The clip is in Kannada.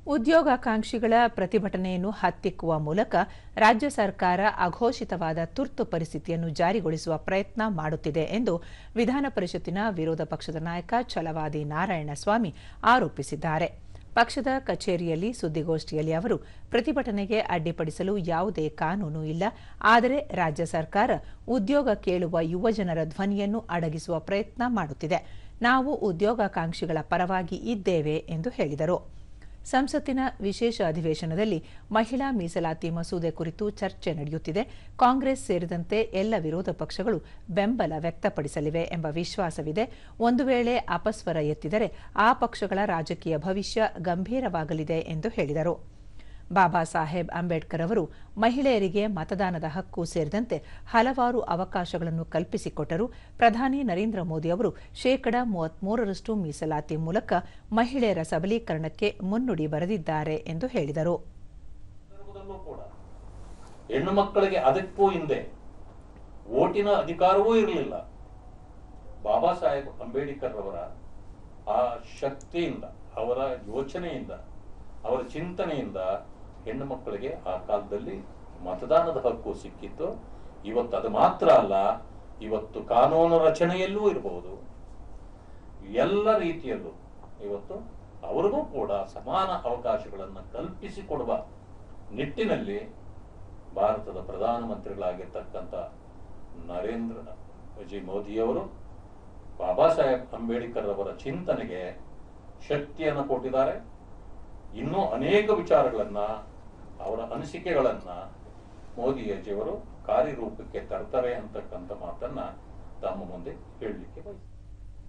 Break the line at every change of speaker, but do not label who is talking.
ಉದ್ಯೋಗಾಕಾಂಕ್ಷಿಗಳ ಪ್ರತಿಭಟನೆಯನ್ನು ಹತ್ತಿಕ್ಕುವ ಮೂಲಕ ರಾಜ್ಯ ಸರ್ಕಾರ ಅಘೋಷಿತವಾದ ತುರ್ತು ಪರಿಸ್ಥಿತಿಯನ್ನು ಜಾರಿಗೊಳಿಸುವ ಪ್ರಯತ್ನ ಮಾಡುತ್ತಿದೆ ಎಂದು ವಿಧಾನ ಪರಿಷತ್ತಿನ ವಿರೋಧ ಪಕ್ಷದ ನಾಯಕ ಛಲವಾದಿ ನಾರಾಯಣಸ್ವಾಮಿ ಆರೋಪಿಸಿದ್ದಾರೆ. ಪಕ್ಷದ ಕಚೇರಿಯಲ್ಲಿ ಸುದ್ದಿಗೋಷ್ಠಿಯಲ್ಲಿ ಅವರು, ಪ್ರತಿಭಟನೆಗೆ ಅಡ್ಡಿಪಡಿಸಲು ಯಾವುದೇ ಕಾನೂನು ಇಲ್ಲ, ಆದರೆ ರಾಜ್ಯ ಸರ್ಕಾರ ಉದ್ಯೋಗ ಕೇಳುವ ಯುವಜನರ ಧ್ವನಿಯನ್ನು ಅಡಗಿಸುವ ಪ್ರಯತ್ನ ಮಾಡುತ್ತಿದೆ. ನಾವು ಉದ್ಯೋಗಾಕಾಂಕ್ಷಿಗಳ ಪರವಾಗಿ ಇದ್ದೇವೆ ಎಂದು ಹೇಳಿದರು. ಸಂಸತ್ತಿನ ವಿಶೇಷ ಅಧಿವೇಶನದಲ್ಲಿ ಮಹಿಳಾ ಮೀಸಲಾತಿ ಮಸೂದೆ ಕುರಿತು ಚರ್ಚೆ ನಡೆಯುತ್ತಿದೆ. ಕಾಂಗ್ರೆಸ್ ಸೇರಿದಂತೆ ಎಲ್ಲ ವಿರೋಧ ಪಕ್ಷಗಳು ಬೆಂಬಲ ವ್ಯಕ್ತಪಡಿಸಲಿವೆ ಎಂಬ ವಿಶ್ವಾಸವಿದೆ. ಒಂದು ವೇಳೆ ಅಪಸ್ವರ ಎತ್ತಿದರೆ ಆ ಪಕ್ಷಗಳ ರಾಜಕೀಯ ಭವಿಷ್ಯ ಗಂಭೀರವಾಗಲಿದೆ ಎಂದು ಹೇಳಿದರು. ಬಾಬಾ ಸಾಹೇಬ್ ಅಂಬೇಡ್ಕರ್ ಅವರು ಮಹಿಳೆಯರಿಗೆ ಮತದಾನದ ಹಕ್ಕು ಸೇರಿದಂತೆ ಹಲವಾರು ಅವಕಾಶಗಳನ್ನು ಕಲ್ಪಿಸಿಕೊಟ್ಟರು. ಪ್ರಧಾನಿ ನರೇಂದ್ರ ಮೋದಿ ಅವರು 33% ಮೀಸಲಾತಿ ಮೂಲಕ ಮಹಿಳೆಯರ ಸಬಲೀಕರಣಕ್ಕೆ ಮುನ್ನುಡಿ ಬರೆದಿದ್ದಾರೆ ಎಂದು ಹೇಳಿದರು.
ಹೆಣ್ಣು ಮಕ್ಕಳಿಗೆ ಅದಕ್ಕೂ ಹಿಂದೆ ವೋಟಿನ ಅಧಿಕಾರವೂ ಇರಲಿಲ್ಲ. ಬಾಬಾ ಸಾಹೇಬ್ ಅಂಬೇಡ್ಕರ್ ಅವರ ಆ ಶಕ್ತಿಯಿಂದ, ಅವರ ಯೋಚನೆಯಿಂದ, ಅವರ ಚಿಂತನೆಯಿಂದ ಹೆಣ್ಣು ಮಕ್ಕಳಿಗೆ ಆ ಕಾಲದಲ್ಲಿ ಮತದಾನದ ಹಕ್ಕು ಸಿಕ್ಕಿತ್ತು. ಇವತ್ತು ಅದು ಮಾತ್ರ ಅಲ್ಲ, ಇವತ್ತು ಕಾನೂನು ರಚನೆಯಲ್ಲೂ ಇರಬಹುದು, ಎಲ್ಲ ರೀತಿಯಲ್ಲೂ ಇವತ್ತು ಅವರಿಗೂ ಕೂಡ ಸಮಾನ ಅವಕಾಶಗಳನ್ನು ಕಲ್ಪಿಸಿಕೊಡುವ ನಿಟ್ಟಿನಲ್ಲಿ ಭಾರತದ ಪ್ರಧಾನಮಂತ್ರಿಗಳಾಗಿರ್ತಕ್ಕಂಥ ನರೇಂದ್ರ ಮೋದಿಯವರು ಬಾಬಾ ಸಾಹೇಬ್ ಅಂಬೇಡ್ಕರ್ ಅವರ ಚಿಂತನೆಗೆ ಶಕ್ತಿಯನ್ನು ಕೊಟ್ಟಿದ್ದಾರೆ. ಇನ್ನೂ ಅನೇಕ ವಿಚಾರಗಳನ್ನ, ಅವರ ಅನಿಸಿಕೆಗಳನ್ನ ಮೋದಿಯವರು ಕಾರ್ಯರೂಪಕ್ಕೆ ತರ್ತಾರೆ ಅಂತಕ್ಕಂಥ ಮಾತನ್ನ ತಮ್ಮ ಮುಂದೆ ಹೇಳಲಿಕ್ಕೆ ಬಯಸ್ತಾರೆ.